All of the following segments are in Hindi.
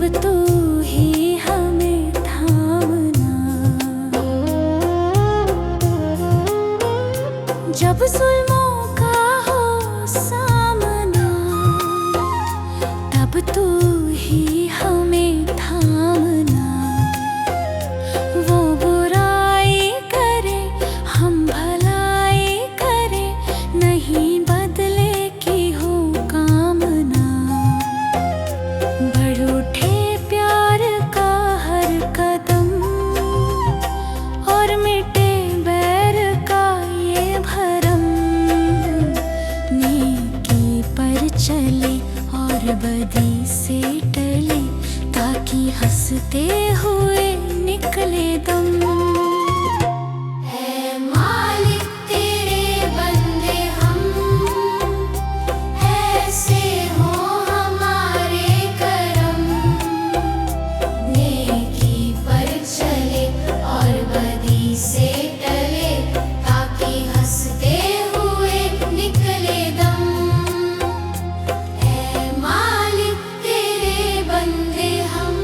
तब तू ही हमें थामना। जब जुल्मों का हो सामना, तब तू ही हमें थामना। वो बुराई करे हम भलाई करे, नहीं बदले की हो कामना। बढ़ उठे प्यार का हर कदम, और मिटे बैर का ये भरम। नेकी पर चले और बदी से टले, ताकि हंसते हुए निकले दम। ऐ मालिक तेरे बंदे हम, ऐसे हो हमारे करम। नेकी पर चले और बदी से टले, ताकि हंसते हुए निकले दम। ऐ मालिक तेरे बंदे हम।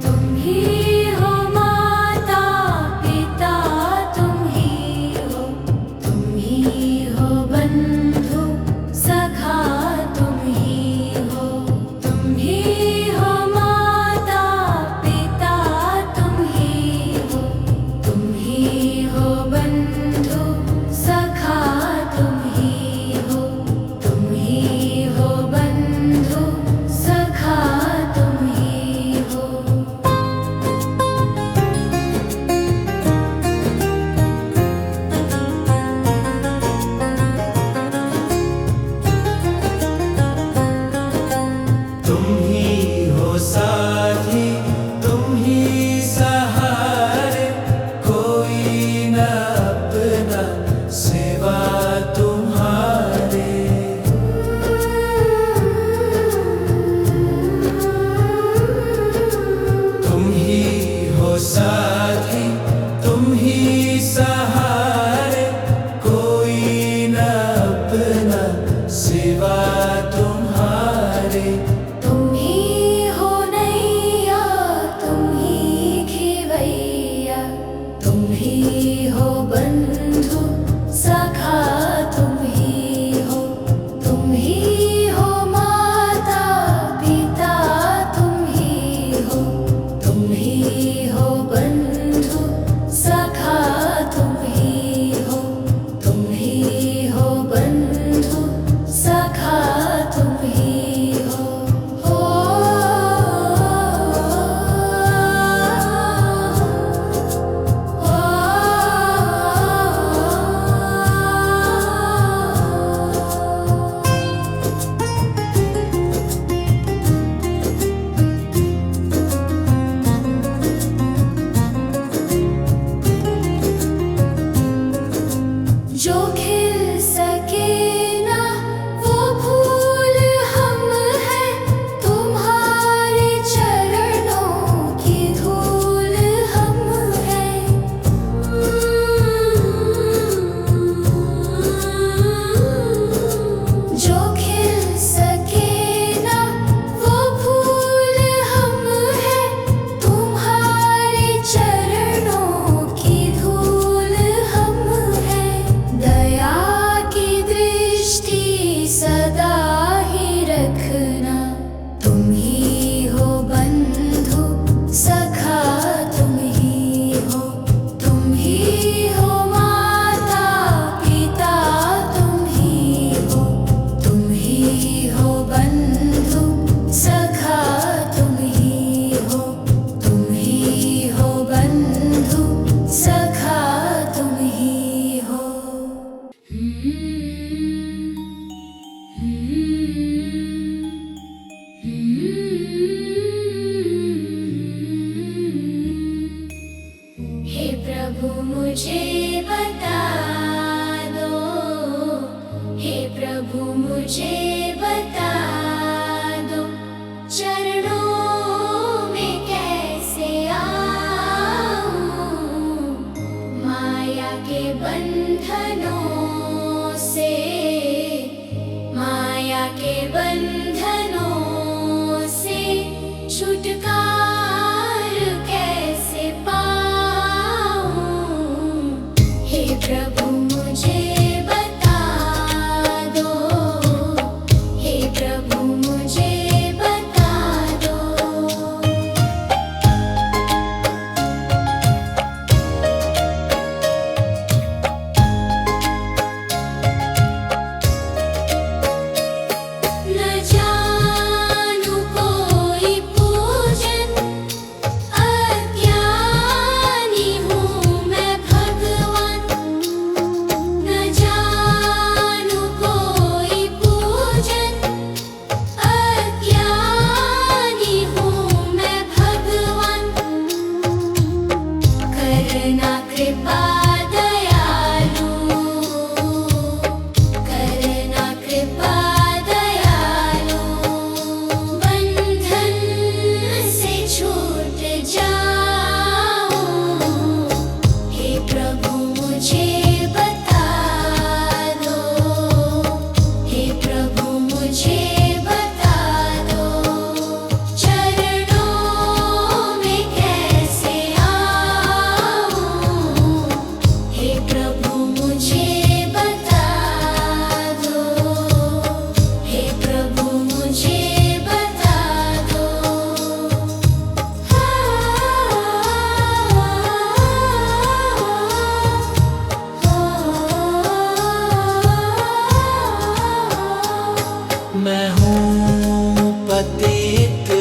तुम ही हो माता पिता, तुम ही हो बंधु सखा, तुम ही हो माता पिता, तुम ही हो बंधु सखा, तुम ही हो बंधु सखा, तुम ही हो। तुम ही हो साथी, तुम ही सहारे, कोई न अपना सिवा तुम्हारे। तुम ही हो साथी, तुम ही सहारे, कोई न अपना सिवा तुम्हारे। तुम ही हो नैया, तुम ही खेवैया, तुम ही हो बंधु सखा, तुम ही हो माता पिता, तुम ही हो बंधु सखा, तुम ही हो बंधु सखा, तुम ही हो। जो खिल सके ना वो फूल हम हैं, तुम्हारे चरणों की धूल हम हैं। जो खिल सके ना वो फूल हम हैं, तुम्हारे चरणों की धूल हम हैं। दया की दृष्टि सदा ही रखना, तुम ही हो बंधु सखा, तुम ही हो माता पिता, तुम ही हो बंधु सखा, तुम ही हो बंधु सखा, तुम ही हो। हे प्रभु मुझे बता दो, हे प्रभु मुझे बता दो, चल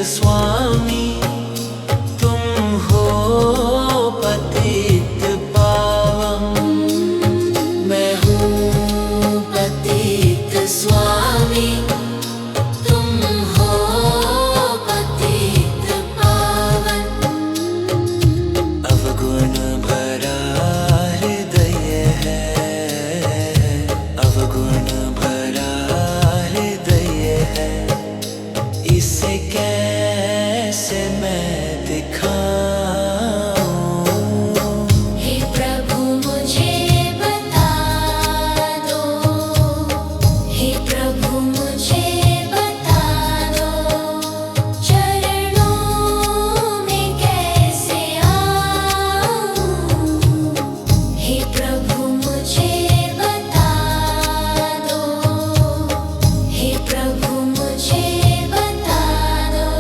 स्वामी तुम हो पतित पावन। मैं हूँ पतित स्वामी तुम हो पतित पावन। अवगुण भरा हृदय है, अवगुण भरा हृदय है, इसे कैसे मैं दिखाऊं। हे प्रभु मुझे बता दो, हे प्रभु मुझे बता दो, चरणों में कैसे आऊं। हे प्रभु मुझे बता दो, हे प्रभु मुझे बता दो।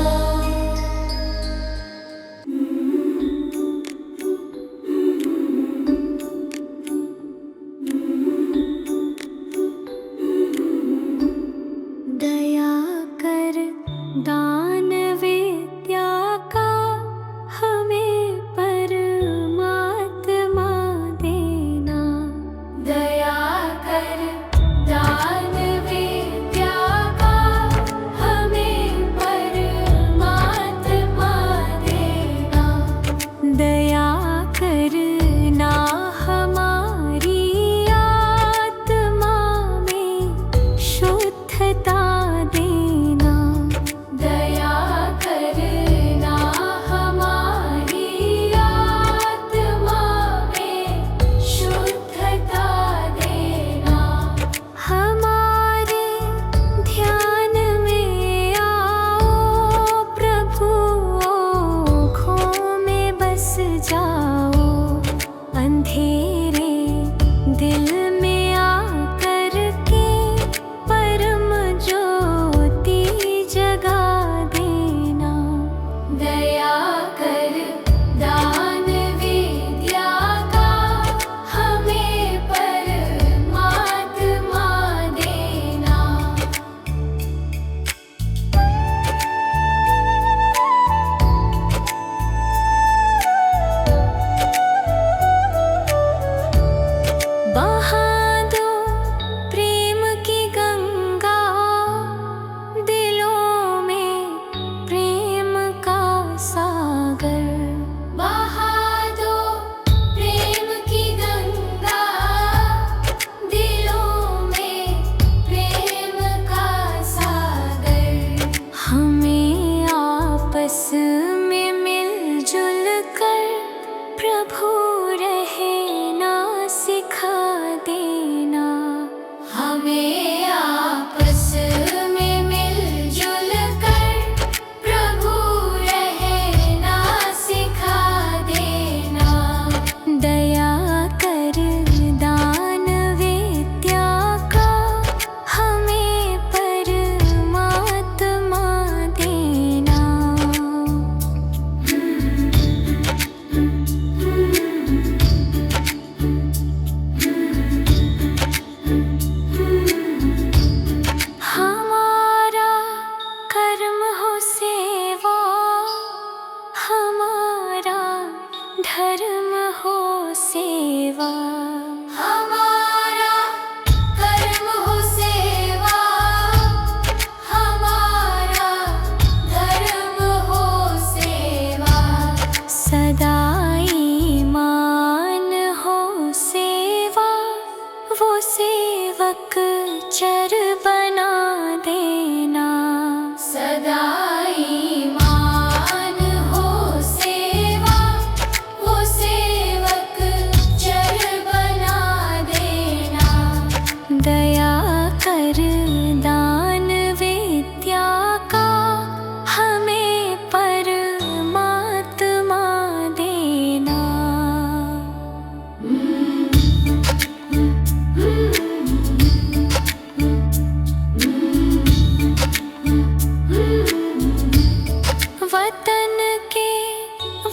दया कर दान विद्या का हमें परमात्मा देना। दया कर दान विद्या का हमें परमात्मा देना। दया करना हमारी आत्मा में शुद्धता देना। दया करना हमारी आत्मा में शुद्धता देना। हमारे ध्यान में आओ प्रभु, ओखों में बस जाओ। अंधेरे दिल में आकर के परम ज्योति जगा देना। दया कर दान विद्या का हमें परमात्मा देना। बहा दो प्रेम की गंगा, दिलों में प्रेम का सागर। बहा दो प्रेम की गंगा, दिलों में प्रेम का सागर। हमें आपस में मिलजुल कर प्रभु रहना सिखा देना। हमें आपस में मिलजुल कर प्रभु रहना सिखा देना। दया कर दान विद्या का हमें परमात्मा देना। हमारा कर्म हो सेवा, हमारा धर्म हो सेवा। हमारा कर्म हो सेवा, हमारा धर्म हो सेवा। सदा ईमान हो सेवा, वो सेवक चर बना देना। सदा ईमान हो सेवा, वो सेवक चर बना देना। दया कर दान विद्या का हमें परमात्मा देना। वतन के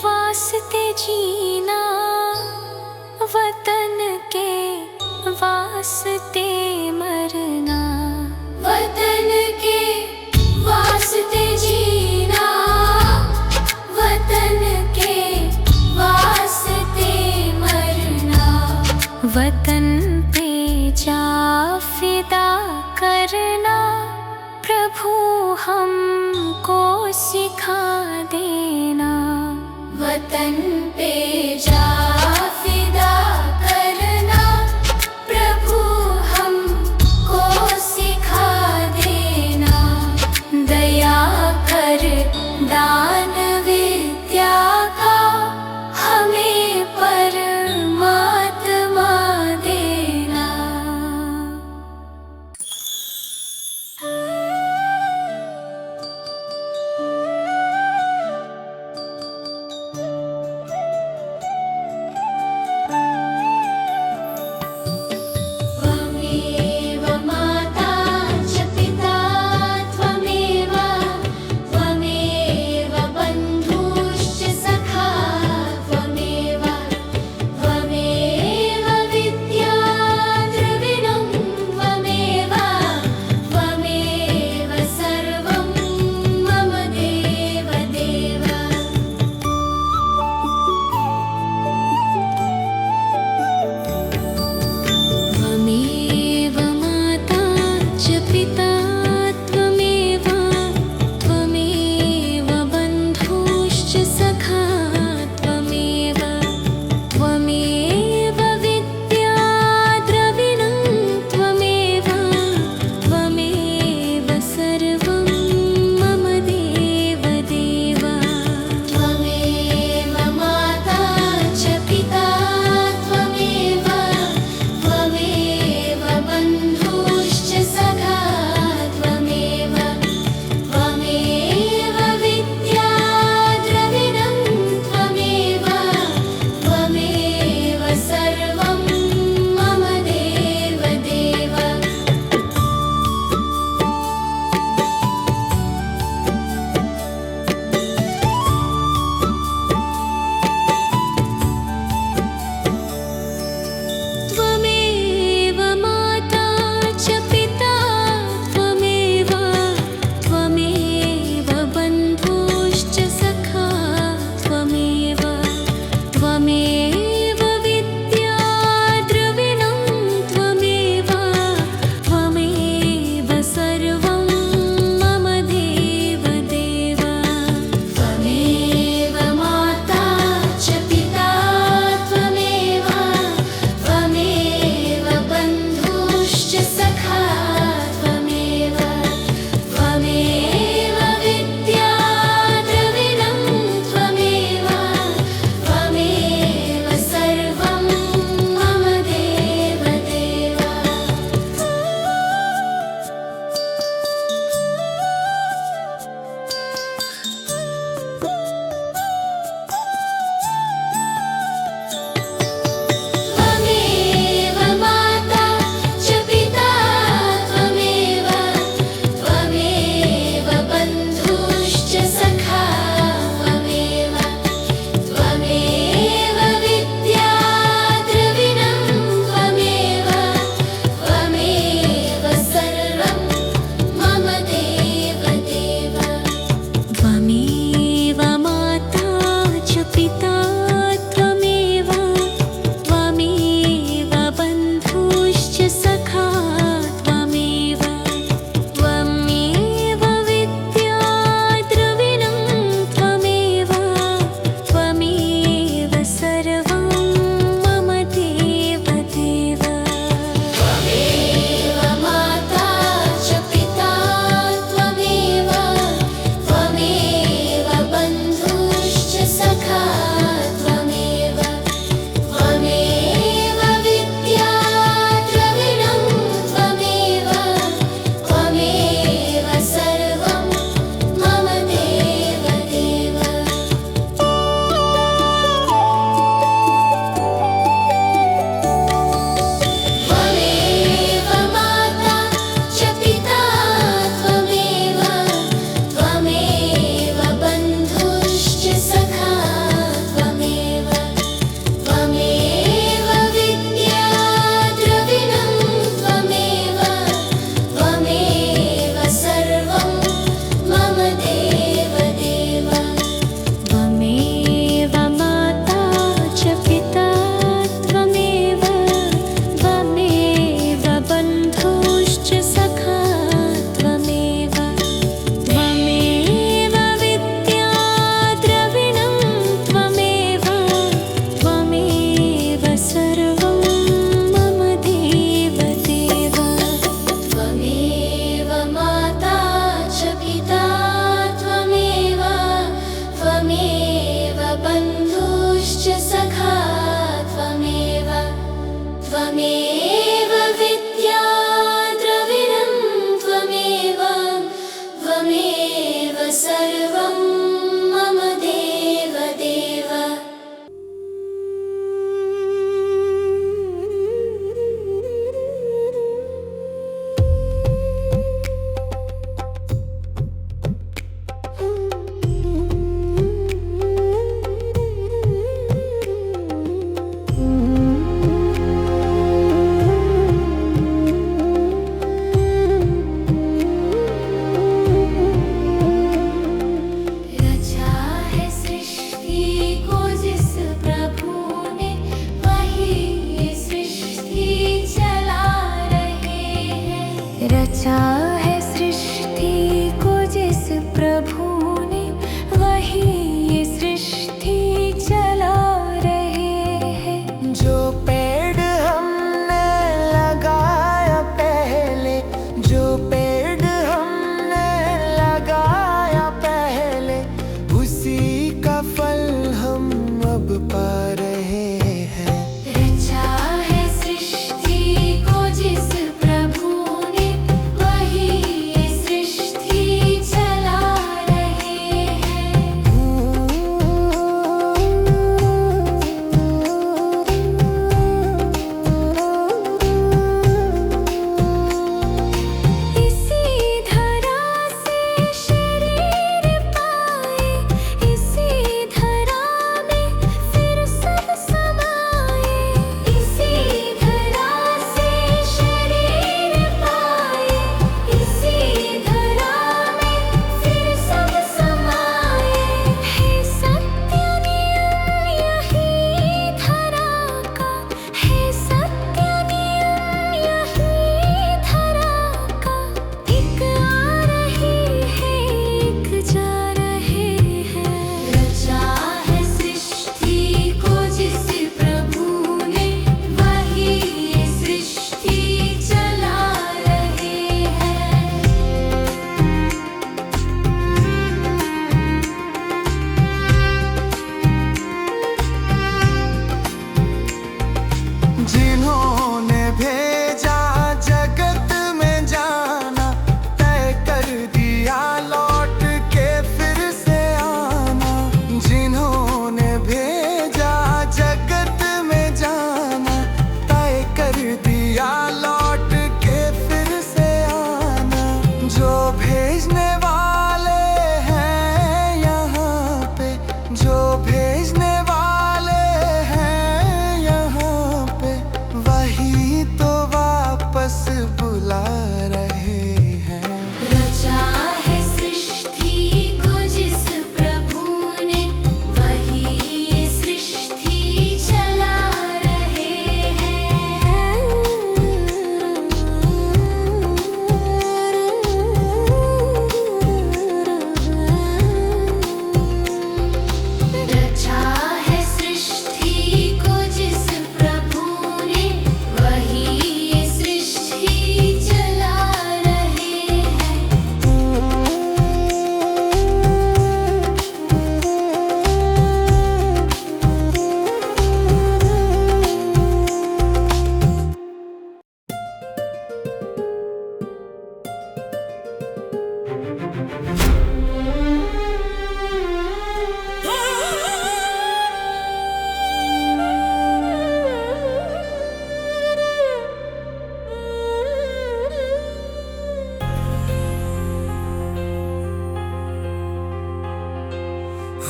वास्ते जीना, वतन के वास्ते मरना। वतन के वास्ते जीना, हमको सिखा देना। वतन पे जा फिदा करना, प्रभु हमको सिखा देना। दया कर दान विद्या का हमें परमात्मा देना।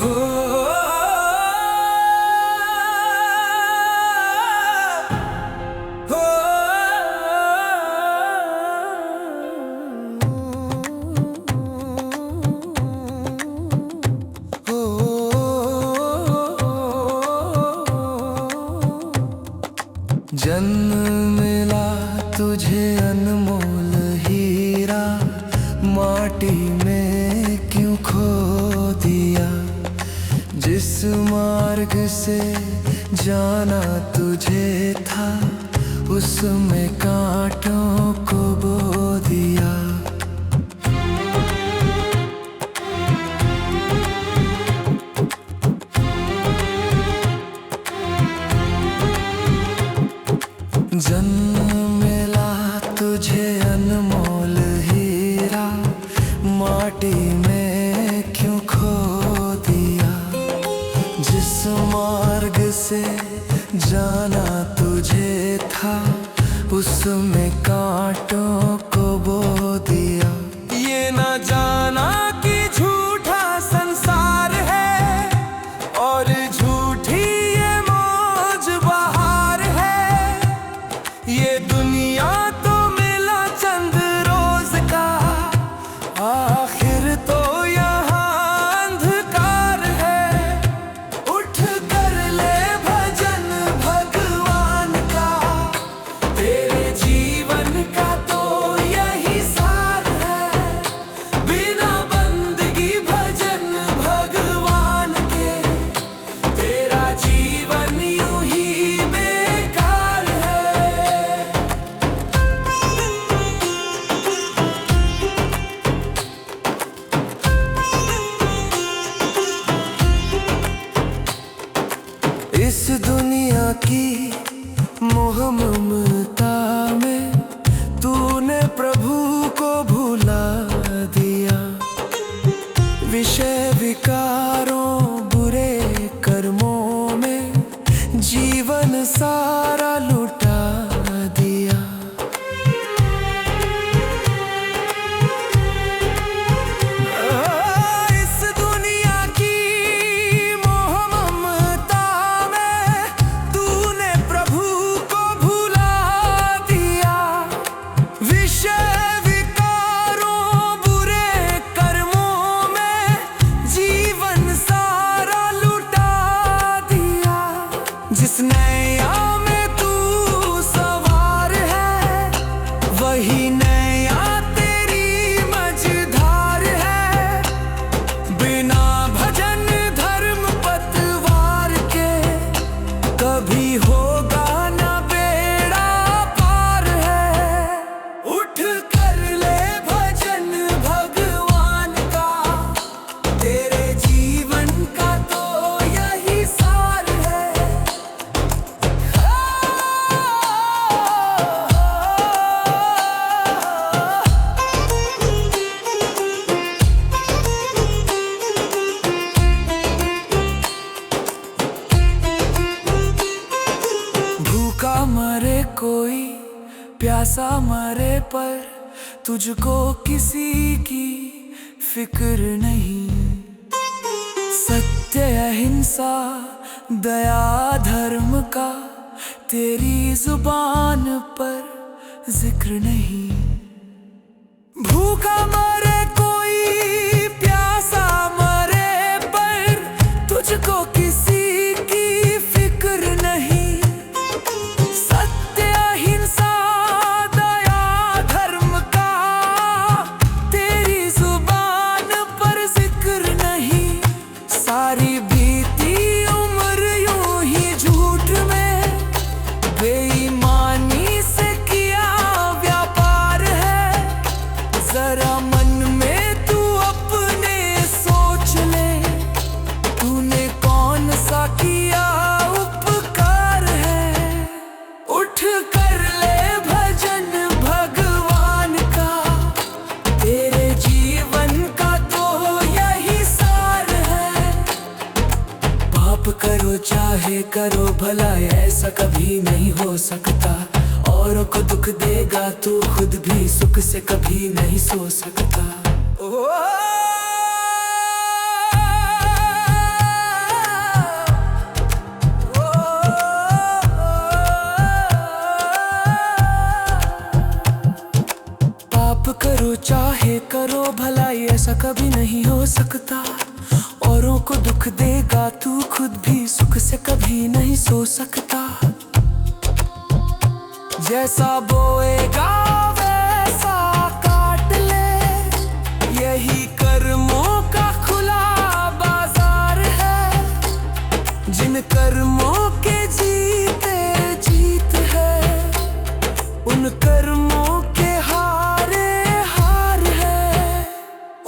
हो हो जन्म मिला तुझे अनमोल हीरा, माटी में क्यों खो दिया। जिस मार्ग से जाना तुझे था, उसमें कांटों को बो दिया। जन्म मिला तुझे अनमोल हीरा, माटी में क्यों खो दिया। जिस मार्ग से जाना तुझे था, उसमें कांटों को बो दिया। ये ना जाना कि झूठा संसार है और झूठी ये मौज बहार है। ये दुनिया तो मिला चंद रोज का, आखिर तो यहाँ अंधकार है। उठ कर ले भजन भगवान का, तेरे जीवन का तो यही सार है। बिना बंदगी भजन भगवान के, तेरा जीवन यूं ही बेकार है। इस दुनिया की मोह ममता में तूने प्रभु को भुला दिया। विषय विकारों बुरे कर्मों में जीवन सारा लुटा दिया। इस दुनिया की मोह ममता में तूने प्रभु को भुला दिया। विषय विकारों बुरे कर्मों में जीवन सारा लुटा दिया। जिस नैया में तू सवार है, वही नैया तेरी मझधार है। बिना भजन धर्म पतवार के, कभी होगा ना बेड़ा पार है। उठ कर ले भजन भगवान का, तेरे जीवन का तो यही सार है। भूखा मरे कोई, प्यासा मरे, पर तुझको किसी की फिक्र नहीं। सत्य अहिंसा दया धर्म का तेरी जुबान पर जिक्र नहीं। भूखा मरे कोई, प्यासा मरे, पर तुझको किसी की फिक्र नहीं। सत्य अहिंसा दया धर्म का तेरी जुबान पर जिक्र नहीं। सारी बीती उम्र यूं ही झूठ में बेईमानी से किया व्यापार है। जरा मन में तू अपने सोच ले, तूने कौन सा किया उपकार है। उठ कर ले भजन भगवान का, तेरे जीवन का तो यही सार है। पाप करो चाहे करो भला, ऐसा कभी नहीं हो सकता। औरों को दुख देगा तू, खुद भी सुख से कभी नहीं सो सकता। दुख देगा तू खुद भी सुख से कभी नहीं सो सकता। जैसा बोएगा वैसा काट ले, यही कर्मों का खुला बाजार है। जिन कर्मों के जीते जीत है, उन कर्मों के हारे हार है।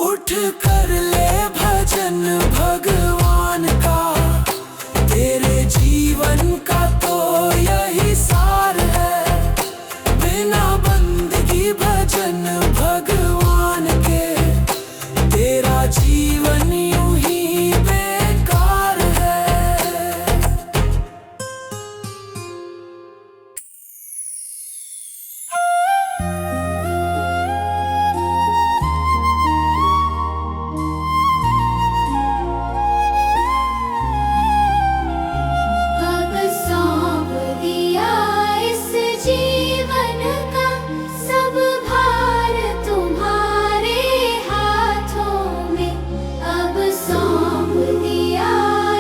उठ कर ले भजन भगवान का, तेरे जीवन का तो यही सार है। बिना बंदगी भजन भगवान के, तेरा जीवन यूं ही बेकार है। अब सौंप दिया इस जीवन का सब भार तुम्हारे हाथों में। अब सौंप दिया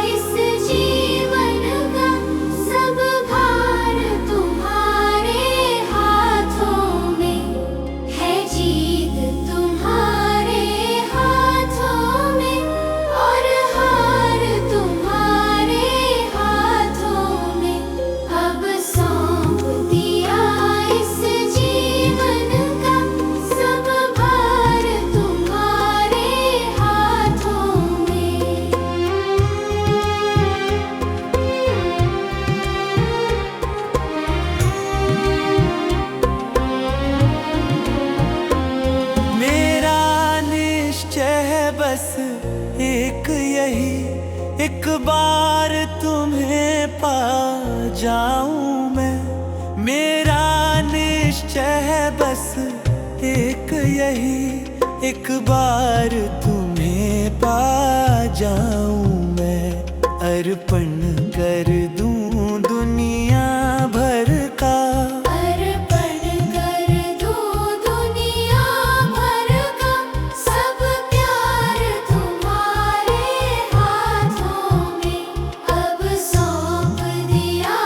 इस जीवन का सब भार तुम्हारे हाथों में। है जीत तुम्हारे हाथों में और हार तुम्हारे हाथों में। अब सौंप दिया इस जीवन का सब भार तुम्हारे हाथों में। मेरा निश्चय है बस एक यही, एक बार तुम्हें पा जाऊं मैं। मेरा निश्चय है बस एक यही, एक बार तुम्हें पा जाऊं मैं। अर्पण कर दूं दुनिया भर का, अर्पण कर दूं दुनिया भर का सब प्यार तुम्हारे हाथों में। अब सौंप दिया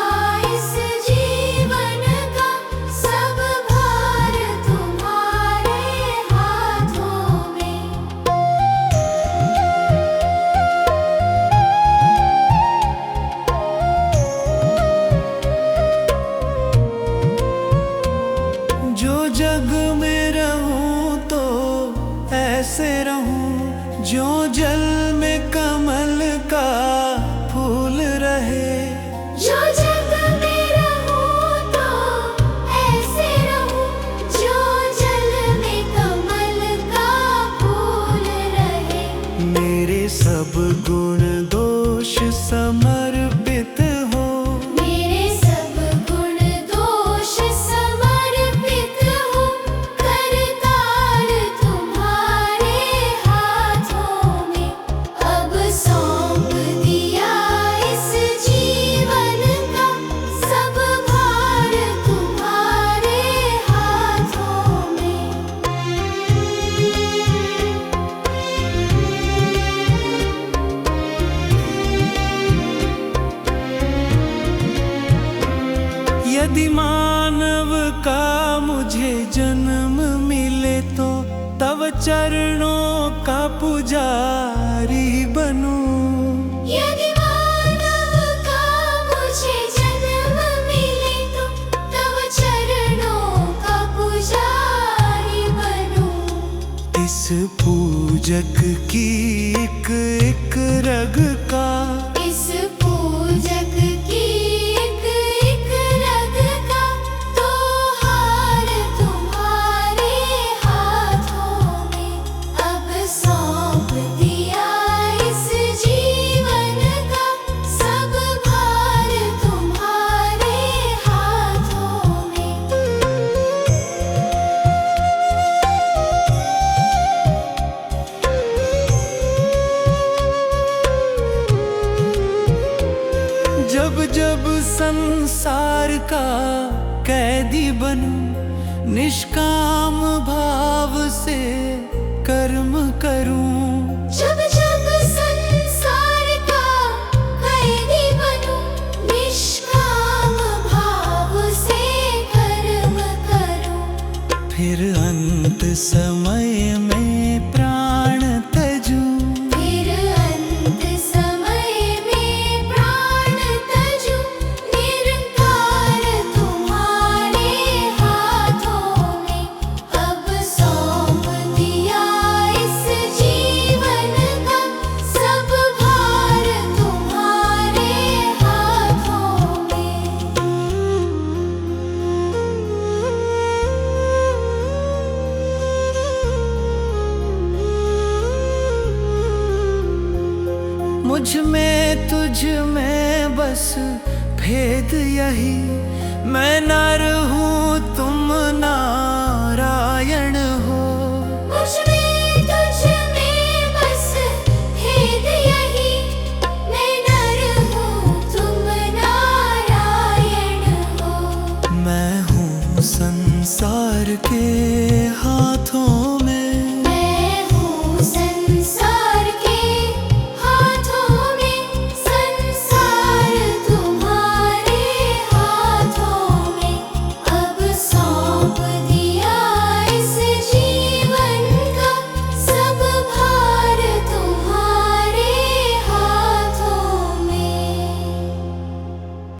इस जीवन का सब भार तुम्हारे हाथों में। जो जग में रहूं तो ऐसे रहूं, जो जल में कमल का फूल रहे। जो जग में रहूं तो ऐसे रहूं, जो जल में कमल का फूल रहे। मेरे सब गुण दोष समर्पित हो, मेरे सब गुण दोष समर्पित हो। करतार तुम्हारे हाथों में। अब सौंप दिया इस जीवन का सब भार तुम्हारे हाथों में। यदि मानव का मुझे जन्म मिले तो तव चरणों का पुजारी बनूं। यदि मानव का मुझे जन्म मिले तो तव चरणों का पुजारी बनूं। इस पूजक की एक रग का, इस पूजक की एक रग का तो हार तुम्हारे हाथों में। अब सौंप दिया इस जीवन का सब भार तुम्हारे हाथों में। जब जब संसार का कैदी बनूं, निष्काम भाव से कर्म करूं। जब जब संसार मुझ में तुझ में बस भेद यही, मैं नर हूँ तुम नारायण हो।